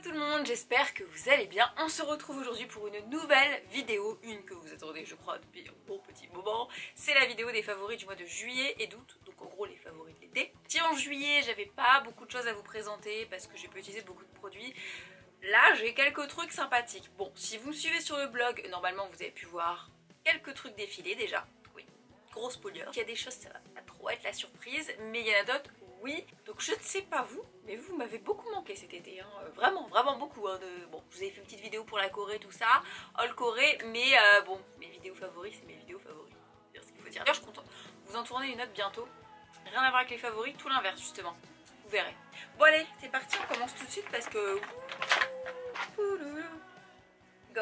tout le monde, j'espère que vous allez bien. On se retrouve aujourd'hui pour une nouvelle vidéo, une que vous attendez je crois depuis un bon petit moment. C'est la vidéo des favoris du mois de juillet et d'août, donc en gros les favoris de l'été. Si en juillet j'avais pas beaucoup de choses à vous présenter parce que j'ai pas utilisé beaucoup de produits, là j'ai quelques trucs sympathiques. Bon, si vous me suivez sur le blog, normalement vous avez pu voir quelques trucs défiler déjà. Oui, gros spoiler. Il y a des choses ça va pas trop être la surprise, mais il y en a d'autres. Oui, donc je ne sais pas vous, mais vous m'avez beaucoup manqué cet été, hein. Vraiment, vraiment beaucoup. Hein, Bon, je vous avais fait une petite vidéo pour la Corée, tout ça, All Corée, mais bon, mes vidéos favoris, c'est mes vidéos favoris. C'est ce qu'il faut dire. D'ailleurs, je compte vous en tourner une autre bientôt. Rien à voir avec les favoris, tout l'inverse justement. Vous verrez. Bon allez, c'est parti, on commence tout de suite parce que... Go.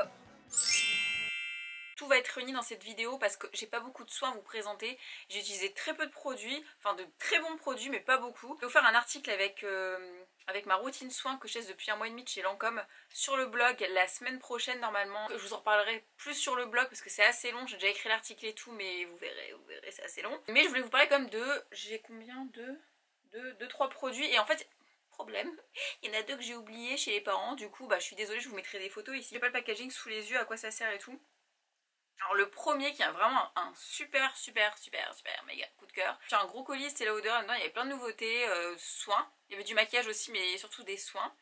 Tout va être réuni dans cette vidéo parce que j'ai pas beaucoup de soins à vous présenter. J'ai utilisé très peu de produits, enfin de très bons produits mais pas beaucoup. Je vais vous faire un article avec ma routine soins que je teste depuis un mois et demi de chez Lancôme sur le blog la semaine prochaine normalement. Je vous en reparlerai plus sur le blog parce que c'est assez long. J'ai déjà écrit l'article et tout mais vous verrez c'est assez long. Mais je voulais vous parler quand même de... J'ai combien de 3 produits et en fait... Problème, il y en a 2 que j'ai oubliés chez les parents. Du coup bah je suis désolée, je vous mettrai des photos ici. J'ai pas le packaging sous les yeux, à quoi ça sert et tout. Alors le premier qui a vraiment un super méga coup de cœur. J'ai un gros colis, c'était la odeur, dedans il y avait plein de nouveautés, soins. Il y avait du maquillage aussi mais surtout des soins.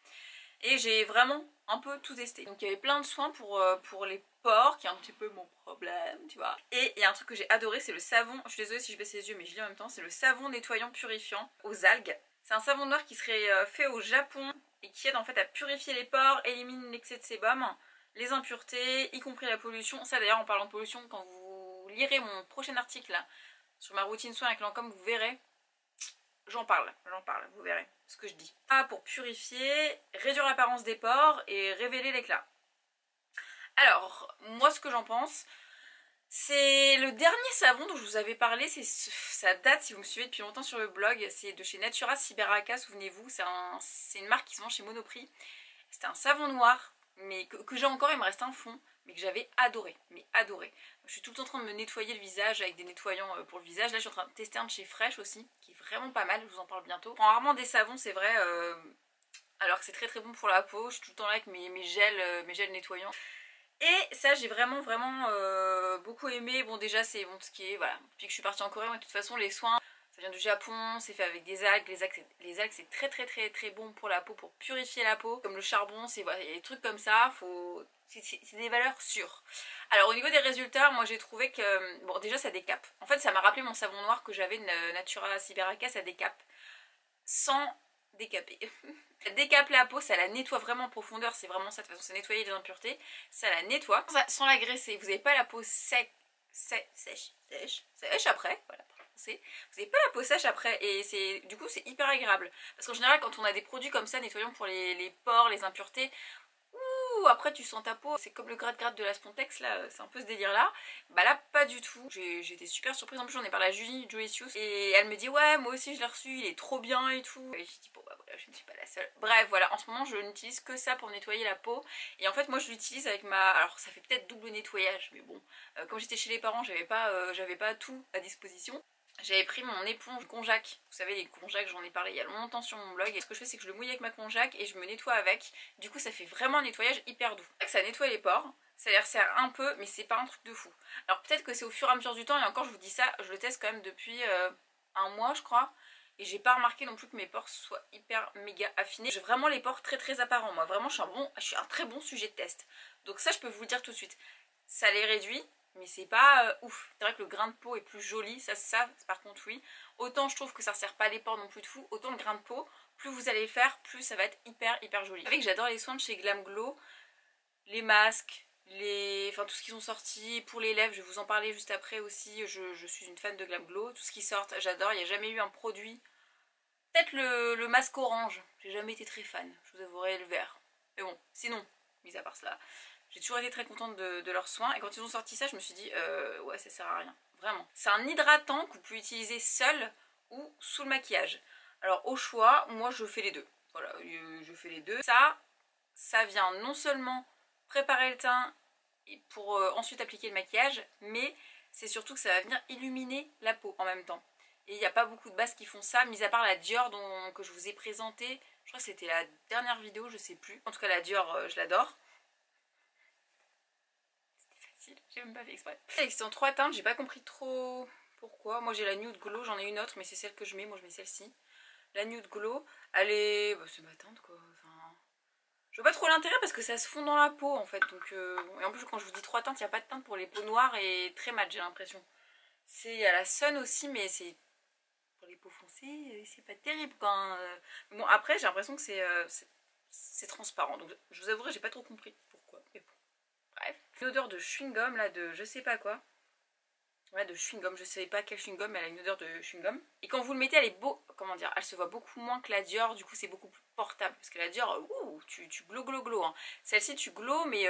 Et j'ai vraiment un peu tout testé. Donc il y avait plein de soins pour les pores, qui est un petit peu mon problème, tu vois. Et il y a un truc que j'ai adoré, c'est le savon, je suis désolée si je baisse les yeux mais je lis en même temps, c'est le savon nettoyant purifiant aux algues. C'est un savon noir qui serait fait au Japon et qui aide en fait à purifier les pores, élimine l'excès de sébum, les impuretés, y compris la pollution. Ça d'ailleurs en parlant de pollution, quand vous lirez mon prochain article là, sur ma routine soin avec Lancôme, vous verrez, j'en parle, vous verrez ce que je dis. Ah, pour purifier, réduire l'apparence des pores et révéler l'éclat. Alors, moi ce que j'en pense, c'est le dernier savon dont je vous avais parlé, ça date si vous me suivez depuis longtemps sur le blog, c'est de chez Natura Cyberaka, souvenez-vous, c'est une marque qui se vend chez Monoprix. C'était un savon noir, mais que j'ai encore, il me reste un fond, mais que j'avais adoré, mais adoré. Je suis tout le temps en train de me nettoyer le visage avec des nettoyants pour le visage. Là je suis en train de tester un de chez Fresh aussi, qui est vraiment pas mal, je vous en parle bientôt. Je prends rarement des savons, c'est vrai, alors que c'est très bon pour la peau. Je suis tout le temps là avec mes gels nettoyants. Et ça j'ai vraiment beaucoup aimé. Bon déjà c'est bon ce qui est, voilà, depuis que je suis partie en Corée, mais de toute façon les soins, ça vient du Japon, c'est fait avec des algues. Les algues c'est très bon pour la peau, pour purifier la peau. Comme le charbon, c'est voilà, il y a des trucs comme ça, c'est des valeurs sûres. Alors au niveau des résultats, moi j'ai trouvé que, bon déjà ça décape. En fait ça m'a rappelé mon savon noir que j'avais de Natura Cyberaka, ça décape. Sans décaper. Ça décape la peau, ça la nettoie vraiment en profondeur, c'est vraiment ça, de toute façon c'est nettoyer les impuretés, ça la nettoie sans la graisser. Vous n'avez pas la peau sèche après, voilà. Vous n'avez pas la peau sèche après et du coup c'est hyper agréable. Parce qu'en général quand on a des produits comme ça nettoyant pour les pores, les impuretés, après tu sens ta peau, c'est comme le gratte-gratte de la Spontex là, c'est un peu ce délire là. Bah là pas du tout, j'étais super surprise, en plus j'en ai parlé à Julie Joycius et elle me dit ouais moi aussi je l'ai reçu, il est trop bien et tout. Et je dis bon bah voilà, je ne suis pas la seule. Bref voilà, en ce moment je n'utilise que ça pour nettoyer la peau et en fait moi je l'utilise avec alors ça fait peut-être double nettoyage mais bon, comme j'étais chez les parents j'avais pas tout à disposition. J'avais pris mon éponge Konjac, vous savez les Konjac, j'en ai parlé il y a longtemps sur mon blog. Et ce que je fais c'est que je le mouille avec ma Konjac et je me nettoie avec. Du coup ça fait vraiment un nettoyage hyper doux. Ça nettoie les pores, ça les resserre un peu mais c'est pas un truc de fou. Alors peut-être que c'est au fur et à mesure du temps et encore je vous dis ça, je le teste quand même depuis un mois je crois. Et j'ai pas remarqué non plus que mes pores soient hyper méga affinés. J'ai vraiment les pores très apparents moi, vraiment je suis un très bon sujet de test. Donc ça je peux vous le dire tout de suite, ça les réduit. Mais c'est pas ouf. C'est vrai que le grain de peau est plus joli, ça par contre oui. Autant je trouve que ça resserre pas les pores non plus de fou, autant le grain de peau, plus vous allez le faire, plus ça va être hyper joli. Vous savez que j'adore les soins de chez Glam Glow, les masques, enfin tout ce qu'ils ont sorti. Pour les lèvres, je vais vous en parler juste après aussi, je suis une fan de Glam Glow. Tout ce qui sort, j'adore, il n'y a jamais eu un produit. Peut-être le masque orange, j'ai jamais été très fan, je vous avouerai le vert. Mais bon, sinon, mis à part cela... J'ai toujours été très contente de leurs soins et quand ils ont sorti ça je me suis dit ouais ça sert à rien, vraiment. C'est un hydratant que vous pouvez utiliser seul ou sous le maquillage. Alors au choix, moi je fais les deux. Voilà, je fais les deux. Ça vient non seulement préparer le teint pour ensuite appliquer le maquillage, mais c'est surtout que ça va venir illuminer la peau en même temps. Et il n'y a pas beaucoup de bases qui font ça, mis à part la Dior que je vous ai présentée Je crois que c'était la dernière vidéo, je sais plus. En tout cas la Dior, je l'adore. C'était facile, j'ai même pas fait exprès. C'est en 3 teintes, j'ai pas compris trop pourquoi. Moi j'ai la Nude Glow, j'en ai une autre mais c'est celle que je mets, moi je mets celle-ci. La Nude Glow, elle est... Bah, c'est ma teinte quoi, enfin... Je vois pas trop l'intérêt parce que ça se fond dans la peau en fait. Donc, et en plus quand je vous dis 3 teintes, il n'y a pas de teinte pour les peaux noires et très mat j'ai l'impression. Il y a la Sun aussi mais c'est... Pour les peaux foncées, c'est pas terrible quand... Bon après j'ai l'impression que c'est transparent. Donc je vous avouerai j'ai pas trop compris pourquoi. Mais bon, bref. Une odeur de chewing-gum là, de je sais pas quoi. Ouais, de chewing-gum, je sais pas quel chewing-gum, mais elle a une odeur de chewing-gum. Et quand vous le mettez, elle est beau, comment dire, elle se voit beaucoup moins que la Dior, du coup c'est beaucoup plus portable. Parce que la Dior, ouh, tu glow. Hein. Celle-ci, tu glow, mais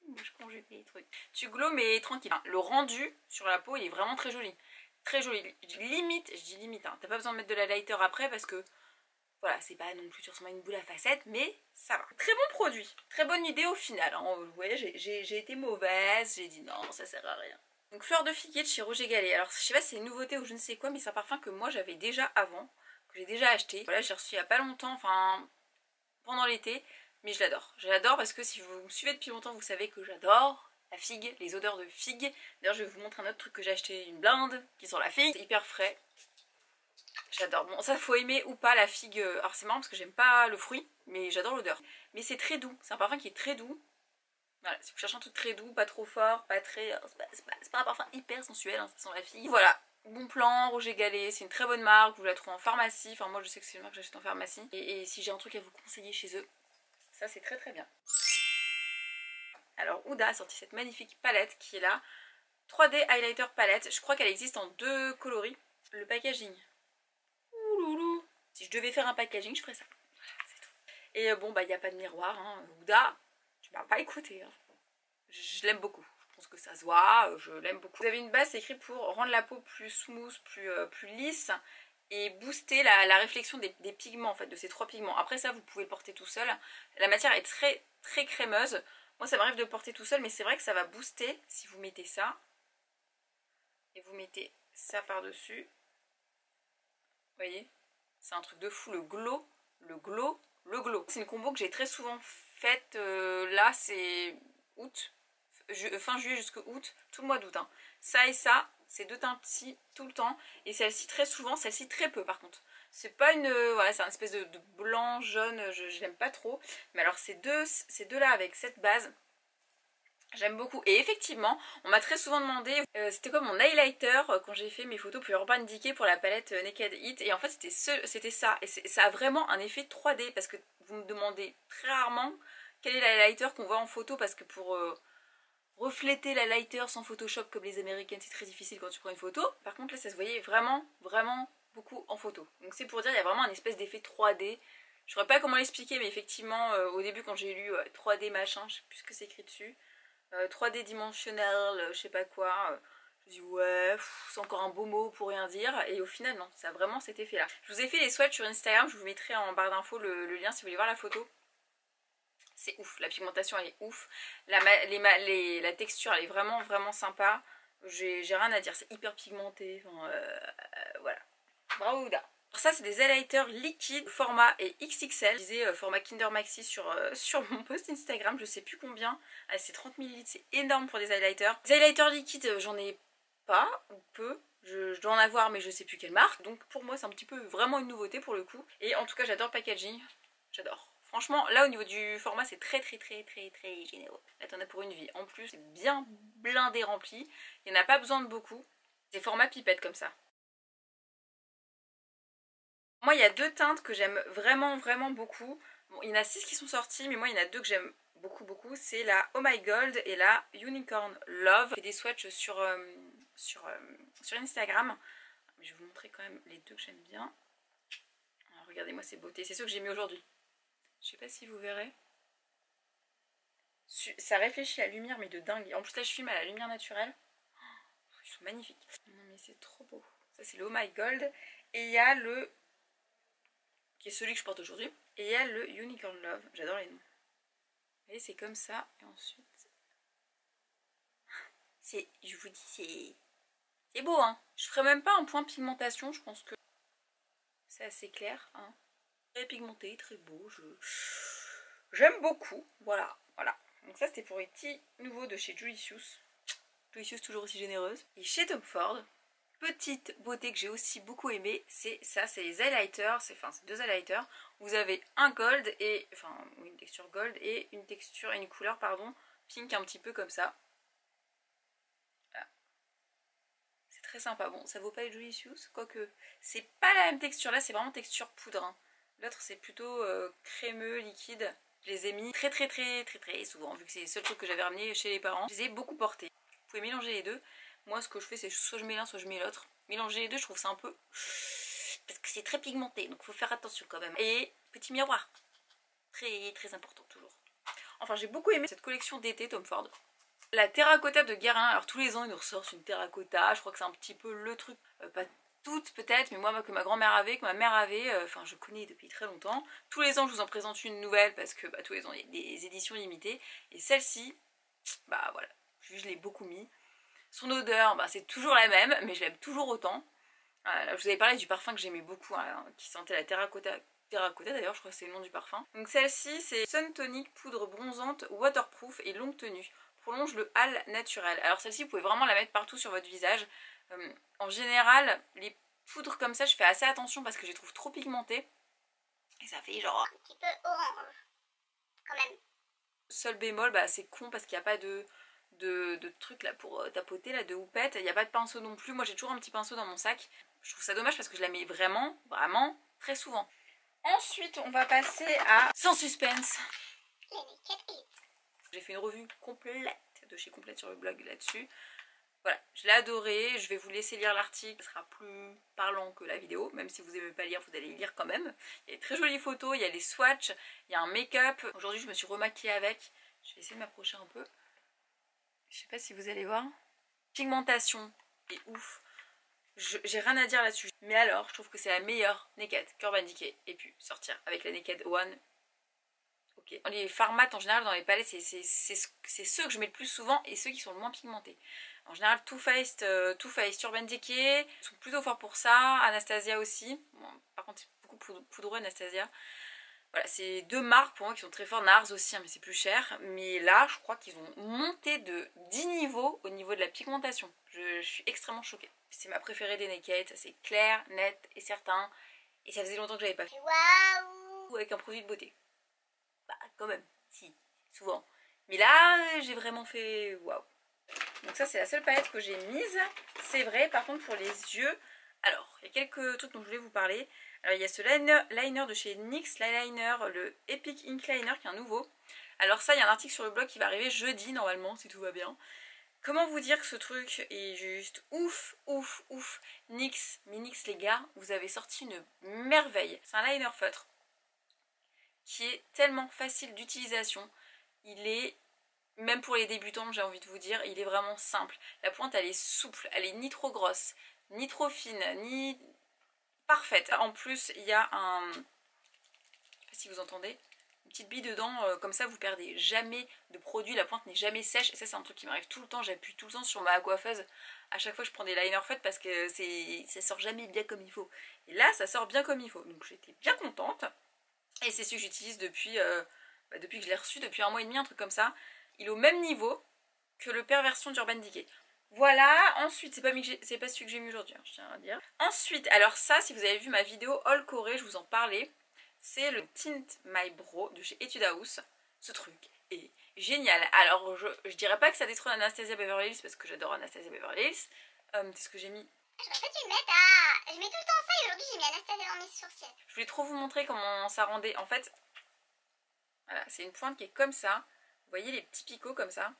moi je conjugue les trucs. Tu glow, mais tranquille. Hein. Le rendu sur la peau, il est vraiment très joli. Très joli. Limite, je dis limite, hein. T'as pas besoin de mettre de la lighter après parce que, voilà, c'est pas non plus, tu ressembles à une boule à facettes, mais ça va. Très bon produit. Très bonne idée au final. Hein. Vous voyez, j'ai été mauvaise, j'ai dit non, ça sert à rien. Donc Fleur de Figuier de chez Roger Gallet. Alors je sais pas si c'est une nouveauté ou je ne sais quoi, mais c'est un parfum que moi j'avais déjà avant, que j'ai déjà acheté. Voilà, j'ai reçu il y a pas longtemps, enfin pendant l'été, mais je l'adore. Je l'adore parce que si vous me suivez depuis longtemps, vous savez que j'adore la figue, les odeurs de figue. D'ailleurs je vais vous montrer un autre truc que j'ai acheté, une blinde qui sent la figue. C'est hyper frais. J'adore. Bon ça faut aimer ou pas la figue. Alors c'est marrant parce que j'aime pas le fruit, mais j'adore l'odeur. Mais c'est très doux, c'est un parfum qui est très doux. Voilà, si vous cherchez un truc très doux, pas trop fort, pas très... C'est pas un parfum hyper sensuel, hein, ça sent la fille. Voilà, bon plan, Roger Gallet, c'est une très bonne marque, vous la trouvez en pharmacie. Enfin moi je sais que c'est une marque que j'achète en pharmacie. Et si j'ai un truc à vous conseiller chez eux, ça c'est très très bien. Alors Huda a sorti cette magnifique palette qui est là. 3D Highlighter Palette, je crois qu'elle existe en 2 coloris. Le packaging. Ouloulou. Si je devais faire un packaging, je ferais ça. Voilà, c'est tout. Et bon bah il n'y a pas de miroir, hein. Huda, tu m'as pas écouté, hein. Je l'aime beaucoup, je pense que ça se voit, je l'aime beaucoup. Vous avez une base, c'est écrit pour rendre la peau plus smooth, plus lisse et booster la réflexion des pigments en fait, de ces 3 pigments. Après ça, vous pouvez le porter tout seul. La matière est très très crémeuse. Moi ça m'arrive de le porter tout seul, mais c'est vrai que ça va booster si vous mettez ça. Et vous mettez ça par-dessus. Vous voyez, c'est un truc de fou, le glow, le glow, le glow. C'est une combo que j'ai très souvent faite, là c'est août. Fin juillet jusqu'au août, tout le mois d'août. Hein. Ça et ça, c'est 2 teintes-ci tout le temps. Et celle-ci très souvent, celle-ci très peu par contre. C'est pas une... voilà, c'est un espèce de blanc, jaune, je l'aime pas trop. Mais alors ces deux là avec cette base, j'aime beaucoup. Et effectivement, on m'a très souvent demandé, c'était quoi mon highlighter quand j'ai fait mes photos pour Urban Decay pour la palette Naked Heat. Et en fait c'était ça. Et ça a vraiment un effet 3D parce que vous me demandez très rarement quel est l'highlighter qu'on voit en photo parce que pour... refléter la lighter sans Photoshop comme les américaines, c'est très difficile quand tu prends une photo. Par contre là ça se voyait vraiment beaucoup en photo. Donc c'est pour dire il y a vraiment un espèce d'effet 3D. Je ne saurais pas comment l'expliquer mais effectivement au début quand j'ai lu 3D machin, je sais plus ce que c'est écrit dessus, 3D dimensionnel, je sais pas quoi, je me dis ouais c'est encore un beau mot pour rien dire et au final non, ça a vraiment cet effet là. Je vous ai fait les swatchs sur Instagram, je vous mettrai en barre d'infos le lien si vous voulez voir la photo. C'est ouf, la pigmentation elle est ouf, la texture elle est vraiment sympa, j'ai rien à dire, c'est hyper pigmenté, enfin, voilà, bravo Huda. Ça c'est des highlighters liquides, format et XXL, je disais format Kinder Maxi sur mon post Instagram, je sais plus combien, ah, c'est 30 ml, c'est énorme pour des highlighters. Les highlighters liquides j'en ai pas, ou peu, je dois en avoir mais je sais plus quelle marque, donc pour moi c'est un petit peu vraiment une nouveauté pour le coup, et en tout cas j'adore le packaging, j'adore. Franchement, là au niveau du format, c'est très généreux. Là, t'en as pour une vie. En plus, c'est bien blindé rempli. Il n'y en a pas besoin de beaucoup. C'est format pipette comme ça. Moi, il y a 2 teintes que j'aime vraiment beaucoup. Bon, il y en a 6 qui sont sorties, mais moi, il y en a 2 que j'aime beaucoup. C'est la Oh My Gold et la Unicorn Love. Je fais des swatchs sur Instagram. Je vais vous montrer quand même les 2 que j'aime bien. Regardez-moi ces beautés. C'est ceux que j'ai mis aujourd'hui. Je sais pas si vous verrez. Ça réfléchit la lumière mais de dingue. En plus là je filme à la lumière naturelle. Oh, ils sont magnifiques. Non mais c'est trop beau. Ça c'est le Oh My Gold. Et il y a le... qui est celui que je porte aujourd'hui. Et il y a le Unicorn Love. J'adore les noms. Vous voyez c'est comme ça. Et ensuite... je vous dis c'est beau hein. Je ferai même pas un point pigmentation. Je pense que c'est assez clair hein. Très pigmenté, très beau. J'aime beaucoup. Voilà, voilà. Donc ça c'était pour les petits nouveaux de chez Julicius. Julicius toujours aussi généreuse. Et chez Tom Ford, petite beauté que j'ai aussi beaucoup aimé, c'est ça, c'est les highlighters, c'est deux highlighters. Vous avez un gold et, enfin une texture gold et une texture, une couleur pardon, pink un petit peu comme ça. Voilà. C'est très sympa. Bon, ça vaut pas les Julicius, quoique c'est pas la même texture là, c'est vraiment texture poudre. Hein. L'autre c'est plutôt crémeux, liquide. Je les ai mis très souvent, vu que c'est les seuls trucs que j'avais ramenés chez les parents. Je les ai beaucoup portés. Vous pouvez mélanger les deux. Moi ce que je fais c'est soit je mets l'un, soit je mets l'autre. Mélanger les deux, je trouve ça un peu... parce que c'est très pigmenté, donc il faut faire attention quand même. Et petit miroir. Très important toujours. Enfin j'ai beaucoup aimé cette collection d'été Tom Ford. La terracotta de Guérin, alors tous les ans ils nous ressortent une terracotta, je crois que c'est un petit peu le truc, pas toutes peut-être, mais moi que ma grand-mère avait, que ma mère avait, enfin je connais depuis très longtemps. Tous les ans je vous en présente une nouvelle parce que tous les ans il y a des éditions limitées. Et celle-ci, bah voilà, je l'ai beaucoup mis. Son odeur, c'est toujours la même, mais je l'aime toujours autant. Voilà, je vous avais parlé du parfum que j'aimais beaucoup, hein, qui sentait la terracotta. Terracotta d'ailleurs, je crois que c'est le nom du parfum. Donc celle-ci c'est Sun Tonic poudre bronzante, waterproof et longue tenue. Prolonge le hâle naturel. Alors celle-ci vous pouvez vraiment la mettre partout sur votre visage. En général les poudres comme ça je fais assez attention parce que je les trouve trop pigmentées. Et ça fait genre un petit peu orange quand même. Seul bémol, c'est con parce qu'il n'y a pas de truc là pour tapoter, là, de houppette. Il n'y a pas de pinceau non plus. Moi j'ai toujours un petit pinceau dans mon sac. Je trouve ça dommage parce que je la mets vraiment très souvent. Ensuite on va passer à Sans Suspense. Les Naked It. J'ai fait une revue complète de chez Complète sur le blog là-dessus. Voilà, je l'ai adoré, je vais vous laisser lire l'article, ce sera plus parlant que la vidéo, même si vous n'aimez pas lire, vous allez lire quand même. Il y a des très jolies photos, il y a les swatchs, il y a un make-up. Aujourd'hui je me suis remaquillée avec, je vais essayer de m'approcher un peu. Je sais pas si vous allez voir. Pigmentation est ouf. J'ai rien à dire là-dessus. Mais alors, je trouve que c'est la meilleure Naked qu'Urban Decay ait pu sortir avec la Naked One. Ok. Les formats en général dans les palettes, c'est ceux que je mets le plus souvent et ceux qui sont le moins pigmentés. En général, Too Faced, Urban Decay sont plutôt forts pour ça. Anastasia aussi. Bon, par contre, c'est beaucoup poudreux Anastasia. Voilà, c'est deux marques pour moi qui sont très fortes. Nars aussi, hein, mais c'est plus cher. Mais là, je crois qu'ils ont monté de 10 niveaux au niveau de la pigmentation. Je suis extrêmement choquée. C'est ma préférée des Naked. C'est clair, net et certain. Et ça faisait longtemps que j'avais pas fait. Waouh! Avec un produit de beauté. Quand même, si, souvent. Mais là, j'ai vraiment fait waouh. Donc ça, c'est la seule palette que j'ai mise. C'est vrai, par contre, pour les yeux... Alors, il y a quelques trucs dont je voulais vous parler. Alors, il y a ce liner de chez NYX, l'eyeliner, le Epic Ink Liner, qui est un nouveau. Alors ça, il y a un article sur le blog qui va arriver jeudi, normalement, si tout va bien. Comment vous dire que ce truc est juste ouf, ouf, ouf. NYX, mais NYX, les gars, vous avez sorti une merveille. C'est un liner feutre qui est tellement facile d'utilisation. Il est, même pour les débutants, j'ai envie de vous dire, il est vraiment simple. La pointe, elle est souple, elle est ni trop grosse, ni trop fine, ni parfaite. En plus, il y a un... Je sais pas si vous entendez, une petite bille dedans, comme ça vous perdez jamais de produit, la pointe n'est jamais sèche. Et ça, c'est un truc qui m'arrive tout le temps, j'appuie tout le temps sur ma coiffeuse. À chaque fois, je prends des liners feutres parce que ça sort jamais bien comme il faut. Et là, ça sort bien comme il faut. Donc j'étais bien contente. Et c'est celui que j'utilise depuis que je l'ai reçu, depuis 1 mois et demi, un truc comme ça. Il est au même niveau que le Perversion d'Urban Decay. Voilà, ensuite, c'est pas celui que j'ai mis aujourd'hui, hein, je tiens à dire. Ensuite, alors ça, si vous avez vu ma vidéo All Corée, je vous en parlais. C'est le Tint My Brow de chez Etude House. Ce truc est génial. Alors, je dirais pas que ça détrône Anastasia Beverly Hills, parce que j'adore Anastasia Beverly Hills. C'est ce que j'ai mis. J'aurais pas dû le mettre à... Je mets tout le temps ça et aujourd'hui j'ai mis Anastasia dans mes sourcils. Je voulais trop vous montrer comment ça rendait. En fait, voilà, c'est une pointe qui est comme ça. Vous voyez les petits picots comme ça.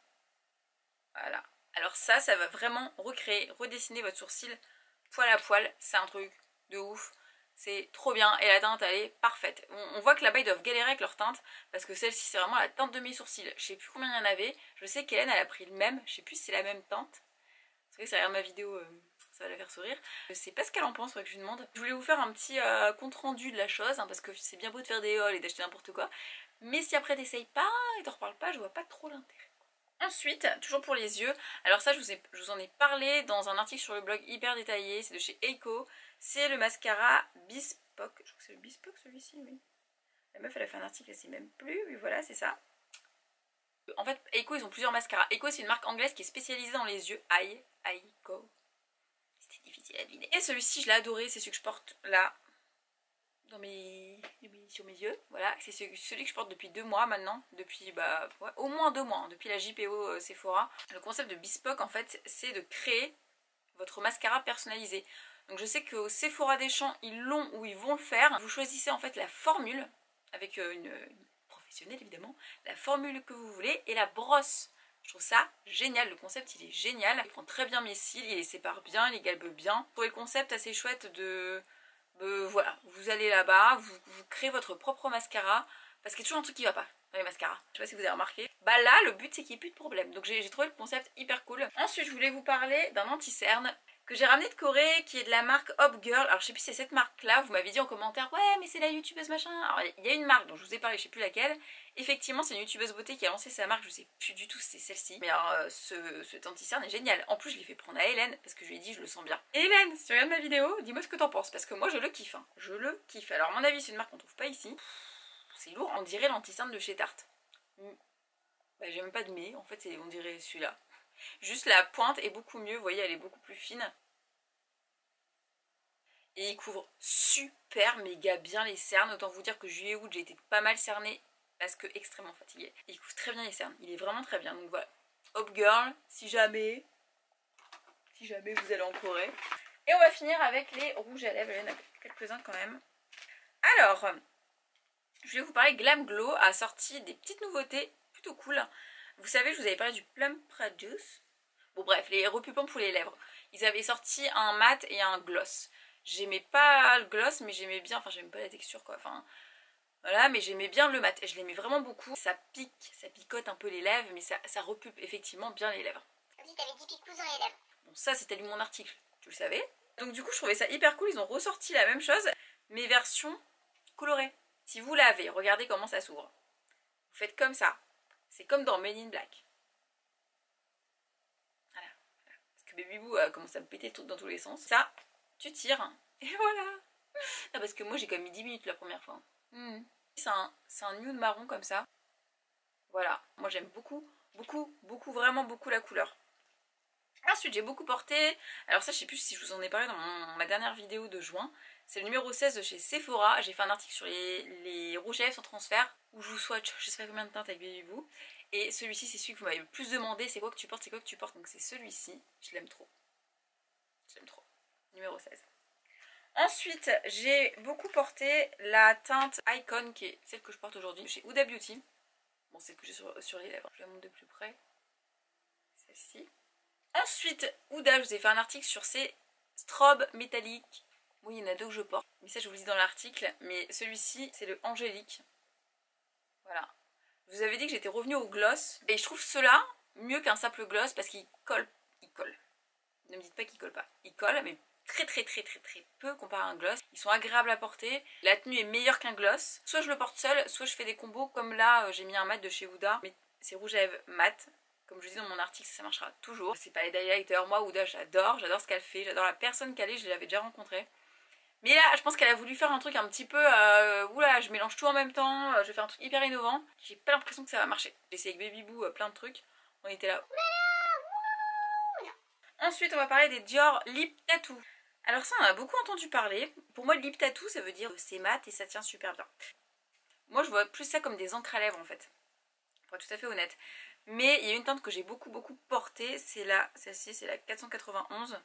Voilà. Alors ça va vraiment recréer, redessiner votre sourcil poil à poil. C'est un truc de ouf. C'est trop bien. Et la teinte, elle est parfaite. On voit que là-bas, ils doivent galérer avec leur teinte. Parce que celle-ci, c'est vraiment la teinte de mes sourcils. Je sais plus combien il y en avait. Je sais qu'Hélène, elle a pris le même. Je sais plus si c'est la même teinte. Vous savez, ça regarde ma vidéo... ça va la faire sourire. Je sais pas ce qu'elle en pense, faudrait que je lui demande. Je voulais vous faire un petit compte rendu de la chose, hein, parce que c'est bien beau de faire des hauls et d'acheter n'importe quoi. Mais si après t'essayes pas et t'en reparles pas, je vois pas trop l'intérêt. Ensuite, toujours pour les yeux, alors ça je vous en ai parlé dans un article sur le blog hyper détaillé, c'est de chez Eiko. C'est le mascara Bespoke Bespoke. Je crois que c'est le Bespoke celui-ci, oui. La meuf elle a fait un article, elle sait même plus, oui voilà c'est ça. En fait Eiko ils ont plusieurs mascaras. Eiko c'est une marque anglaise qui est spécialisée dans les yeux. Eiko. C'était difficile à deviner. Et celui-ci je l'ai adoré, c'est celui que je porte là. Sur mes yeux, voilà, c'est celui que je porte depuis 2 mois maintenant, depuis ouais, au moins 2 mois, hein, depuis la JPO Sephora. Le concept de Bespoke en fait, c'est de créer votre mascara personnalisé. Donc je sais qu'au Sephora des Champs, ils l'ont ou ils vont le faire. Vous choisissez en fait la formule, avec une professionnelle évidemment, la formule que vous voulez et la brosse. Je trouve ça génial, le concept il est génial. Il prend très bien mes cils, il les sépare bien, il les galbe bien. Je trouvais le concept assez chouette de... voilà, vous allez là-bas, vous créez votre propre mascara, parce qu'il y a toujours un truc qui va pas dans les mascaras. Je sais pas si vous avez remarqué. Bah là, le but c'est qu'il n'y ait plus de problème. Donc j'ai trouvé le concept hyper cool. Ensuite, je voulais vous parler d'un anti-cerne que j'ai ramené de Corée, qui est de la marque Hopgirl. Alors je sais plus si c'est cette marque-là, vous m'avez dit en commentaire, ouais mais c'est la youtubeuse machin. Alors il y a une marque dont je vous ai parlé, je sais plus laquelle. Effectivement, c'est une youtubeuse beauté qui a lancé sa marque, je sais plus du tout si c'est celle-ci. Mais alors cet anti-cerne est génial. En plus, je l'ai fait prendre à Hélène, parce que je lui ai dit, je le sens bien. Et Hélène, si tu regardes ma vidéo, dis-moi ce que t'en penses, parce que moi je le kiffe. Hein. Je le kiffe. Alors à mon avis, c'est une marque qu'on trouve pas ici. C'est lourd, on dirait l'anti-cerne de chez Tarte. Bah, j'ai même pas de mais, en fait on dirait celui-là. Juste la pointe est beaucoup mieux, vous voyez, elle est beaucoup plus fine. Et il couvre super méga bien les cernes. Autant vous dire que juillet août j'ai été pas mal cernée parce que extrêmement fatiguée. Il couvre très bien les cernes, il est vraiment très bien. Donc voilà, Hopgirl, si jamais vous allez en Corée. Et on va finir avec les rouges à lèvres, il y en a quelques-uns quand même. Alors, je vais vous parler, Glam Glow a sorti des petites nouveautés plutôt cool. Vous savez, je vous avais parlé du Plum Produce. Bon bref, les repupants pour les lèvres. Ils avaient sorti un mat et un gloss. J'aimais pas le gloss, mais j'aimais bien, enfin j'aime pas la texture quoi, enfin voilà, mais j'aimais bien le mat, je l'aimais vraiment beaucoup. Ça pique, ça picote un peu les lèvres, mais ça repupe effectivement bien les lèvres. Comme si t'avais 10 picous dans les lèvres. Bon ça c'était lu mon article, tu le savais. Donc du coup je trouvais ça hyper cool, ils ont ressorti la même chose, mais version colorée. Si vous l'avez, regardez comment ça s'ouvre. Vous faites comme ça, c'est comme dans Men in Black. Voilà, parce que Baby Boo commence à me péter dans tous les sens. Ça, tu tires, et voilà. Ah, parce que moi j'ai quand même mis 10 minutes la première fois. C'est un nude marron comme ça. Voilà, moi j'aime beaucoup, vraiment beaucoup la couleur. Ensuite j'ai beaucoup porté, alors ça je sais plus si je vous en ai parlé dans ma dernière vidéo de juin. C'est le numéro 16 de chez Sephora. J'ai fait un article sur les rouges à lèvres sans transfert, où je vous swatch je sais pas combien de teintes avec Baby Boo. Et celui-ci c'est celui que vous m'avez le plus demandé, c'est quoi que tu portes, donc c'est celui-ci, je l'aime trop. Numéro 16. Ensuite, j'ai beaucoup porté la teinte Icon, qui est celle que je porte aujourd'hui chez Huda Beauty. Bon, celle que j'ai sur les lèvres. Je la montre de plus près. Celle-ci. Ensuite, Huda, je vous ai fait un article sur ces strobes métalliques. Oui, il y en a 2 que je porte. Mais ça, je vous le dis dans l'article. Mais celui-ci, c'est le Angélique. Voilà. Je vous avais dit que j'étais revenue au gloss. Et je trouve cela mieux qu'un simple gloss parce qu'il colle. Ne me dites pas qu'il colle pas. Il colle, mais très peu comparé à un gloss. Ils sont agréables à porter. La tenue est meilleure qu'un gloss. Soit je le porte seul, soit je fais des combos. Comme là, j'ai mis un mat de chez Huda. Mais c'est rouge à lèvres mat. Comme je vous dis dans mon article, ça marchera toujours. C'est pas les highlighters. Moi, Huda, j'adore ce qu'elle fait. J'adore la personne qu'elle est. Je l'avais déjà rencontrée. Mais là, je pense qu'elle a voulu faire un truc un petit peu... oula, je mélange tout en même temps. Je vais faire un truc hyper innovant. J'ai pas l'impression que ça va marcher. J'ai essayé avec Baby Boo plein de trucs. On était là. Ensuite, on va parler des Dior Lip Tattoo. Alors ça, on a beaucoup entendu parler. Pour moi, le lip tattoo, ça veut dire c'est mat et ça tient super bien. Moi, je vois plus ça comme des encres à lèvres, en fait. Pour être tout à fait honnête. Mais il y a une teinte que j'ai beaucoup portée. C'est celle-ci, c'est la 491.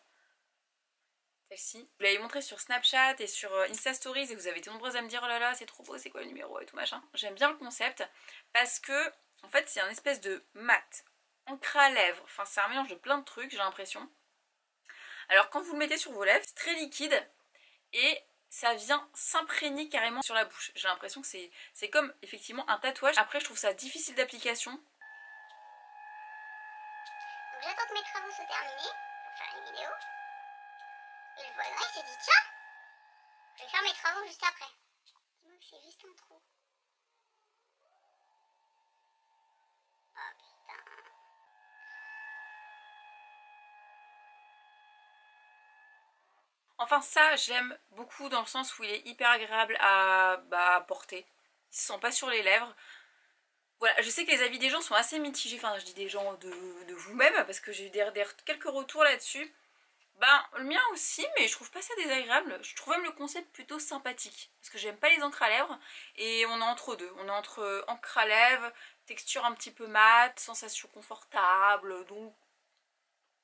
Celle-ci. Je vous l'avais montré sur Snapchat et sur Insta Stories et vous avez été nombreuses à me dire oh là là, c'est trop beau, c'est quoi le numéro et tout machin. J'aime bien le concept parce que, en fait, c'est un espèce de mat, encre à lèvres. Enfin, c'est un mélange de plein de trucs, j'ai l'impression. Alors quand vous le mettez sur vos lèvres, c'est très liquide et ça vient s'imprégner carrément sur la bouche. J'ai l'impression que c'est comme effectivement un tatouage. Après je trouve ça difficile d'application. Donc j'attends que mes travaux soient terminés pour faire une vidéo. Et le voisin il s'est dit tiens, je vais faire mes travaux juste après. Dis-moi que c'est juste un trou. Oh putain. En Enfin ça j'aime beaucoup dans le sens où il est hyper agréable à porter. Il se sent pas sur les lèvres. Voilà, je sais que les avis des gens sont assez mitigés, enfin je dis des gens de vous-même parce que j'ai eu quelques retours là-dessus. Ben le mien aussi, mais je trouve pas ça désagréable. Je trouve même le concept plutôt sympathique parce que j'aime pas les encres à lèvres et on est entre deux. On est entre encre à lèvres, texture un petit peu mate, sensation confortable, donc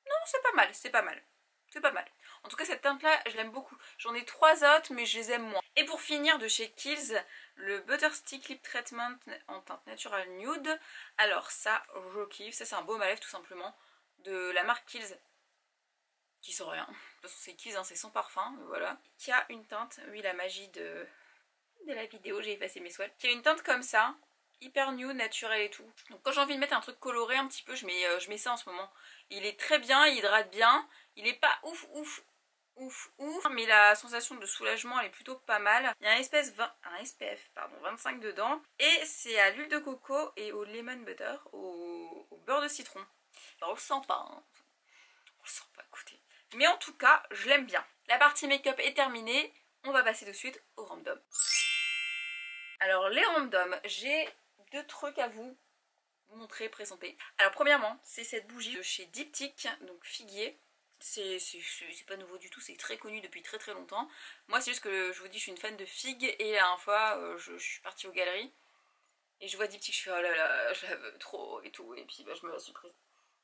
non c'est pas mal, c'est pas mal. C'est pas mal. En tout cas cette teinte là je l'aime beaucoup. J'en ai 3 autres mais je les aime moins. Et pour finir de chez Kiehl's, le Butterstick Lip Treatment en teinte Natural Nude. Alors ça je kiffe, ça c'est un baume à lèvres tout simplement de la marque Kiehl's. Qui sent rien. De toute façon c'est Kiehl's, hein, c'est sans parfum, voilà. Qui a une teinte, oui la magie de la vidéo, j'ai effacé mes swatchs. Qui a une teinte comme ça, hyper nude, naturelle et tout. Donc quand j'ai envie de mettre un truc coloré un petit peu, je mets ça en ce moment. Il est très bien, il hydrate bien, il est pas ouf, mais la sensation de soulagement elle est plutôt pas mal. Il y a un SPF 25 dedans et c'est à l'huile de coco et au lemon butter, au beurre de citron. Alors on le sent pas, hein. On le sent pas, écoutez. Mais en tout cas, je l'aime bien. La partie make-up est terminée, on va passer de suite au random. Alors les randoms, j'ai 2 trucs à vous montrer, présenter. Alors premièrement, c'est cette bougie de chez Diptyque, donc figuier. C'est pas nouveau du tout, c'est très connu depuis très longtemps. Moi c'est juste que je vous dis je suis une fan de figues et la dernière fois je suis partie aux galeries et je vois Diptyque, je fais oh là là je la veux trop et tout et puis bah, je me la suis prise.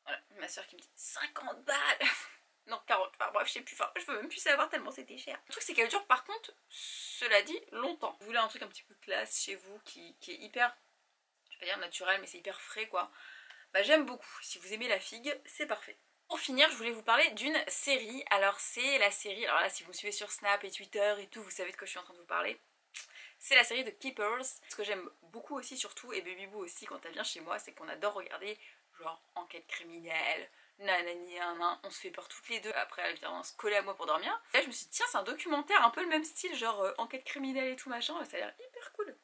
Voilà, ma soeur qui me dit 50 balles. Non 40, enfin bref je sais plus, enfin je peux même plus savoir tellement c'était cher. Le truc c'est qu'elle dure par contre, cela dit, longtemps. Vous voulez un truc un petit peu classe chez vous qui est hyper, je vais pas dire naturel mais c'est hyper frais quoi. Bah j'aime beaucoup, si vous aimez la figue c'est parfait. Pour finir, je voulais vous parler d'une série. Alors c'est la série, alors là si vous me suivez sur Snap et Twitter et tout, vous savez de quoi je suis en train de vous parler. C'est la série de Keepers. Ce que j'aime beaucoup aussi surtout, et Baby Boo aussi quand elle vient chez moi, c'est qu'on adore regarder genre enquête criminelle, nanani nanan, on se fait peur toutes les deux. Après elle vient se coller à moi pour dormir. Et là je me suis dit tiens c'est un documentaire un peu le même style, genre enquête criminelle et tout machin, ça a l'air hyper cool.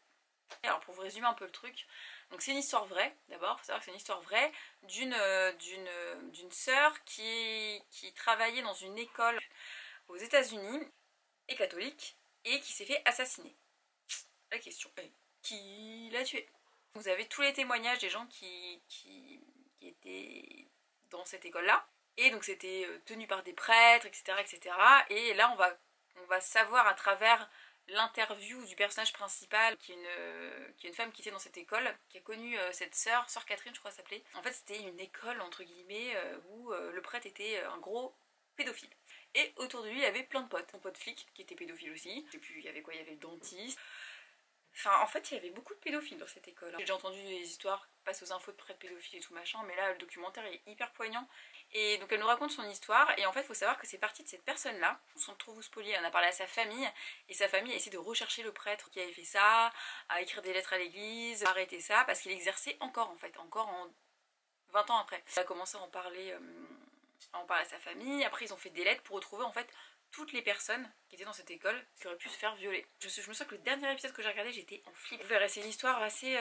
Et alors pour vous résumer un peu le truc, donc c'est une histoire vraie, d'abord, il faut savoir que c'est une histoire vraie d'une sœur qui travaillait dans une école aux États-Unis, et catholique, et qui s'est fait assassiner. La question est, qui l'a tuée? Vous avez tous les témoignages des gens qui étaient dans cette école-là, et donc c'était tenu par des prêtres, etc., etc. Et là on va savoir à travers l'interview du personnage principal qui est une femme qui était dans cette école, qui a connu cette sœur Catherine je crois s'appelait. En fait c'était une école entre guillemets où le prêtre était un gros pédophile. Et autour de lui il y avait plein de potes. Mon pote flic qui était pédophile aussi. Je sais plus, il y avait quoi, il y avait le dentiste. Enfin en fait il y avait beaucoup de pédophiles dans cette école. J'ai déjà entendu des histoires, passe aux infos de prêtres pédophiles et tout machin, mais là le documentaire est hyper poignant. Et donc elle nous raconte son histoire et en fait il faut savoir que c'est parti de cette personne là, sans trop vous spoiler, elle en a parlé à sa famille et sa famille a essayé de rechercher le prêtre qui avait fait ça, à écrire des lettres à l'église, à arrêter ça parce qu'il exerçait encore en fait, encore en 20 ans après. Elle a commencé à en parler à sa famille, après ils ont fait des lettres pour retrouver en fait toutes les personnes qui étaient dans cette école qui auraient pu se faire violer. Je me souviens que le dernier épisode que j'ai regardé j'étais en flip. Vous verrez c'est une histoire assez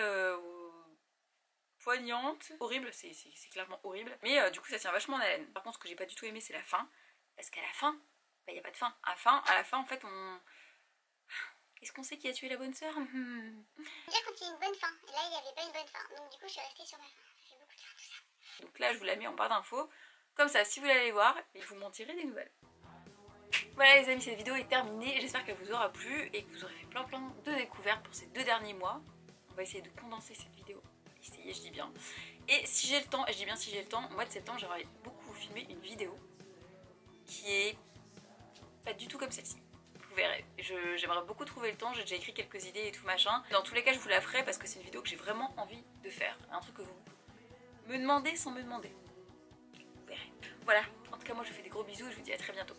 poignante, horrible, c'est clairement horrible, mais du coup ça tient vachement en haleine. Par contre ce que j'ai pas du tout aimé c'est la fin, parce qu'à la fin, bah y a pas de fin. À la fin en fait on... Est-ce qu'on sait qui a tué la bonne sœur? Déjà quand il y a une bonne fin, et là il n'y avait pas une bonne fin, donc du coup je suis restée sur ma fin, ça fait beaucoup de fin tout ça. Donc là je vous la mets en barre d'infos, comme ça si vous l'allez voir, vous m'en tirez des nouvelles. Voilà les amis, cette vidéo est terminée, j'espère qu'elle vous aura plu et que vous aurez fait plein de découvertes pour ces 2 derniers mois. On va essayer de condenser cette vidéo. Essayer, je dis bien. Et si j'ai le temps, et je dis bien si j'ai le temps, au mois de septembre j'aimerais beaucoup vous filmer une vidéo qui est pas du tout comme celle-ci. Vous verrez, j'aimerais beaucoup trouver le temps, j'ai déjà écrit quelques idées et tout machin. Dans tous les cas je vous la ferai parce que c'est une vidéo que j'ai vraiment envie de faire. Un truc que vous me demandez sans me demander. Vous verrez. Voilà, en tout cas moi je vous fais des gros bisous et je vous dis à très bientôt.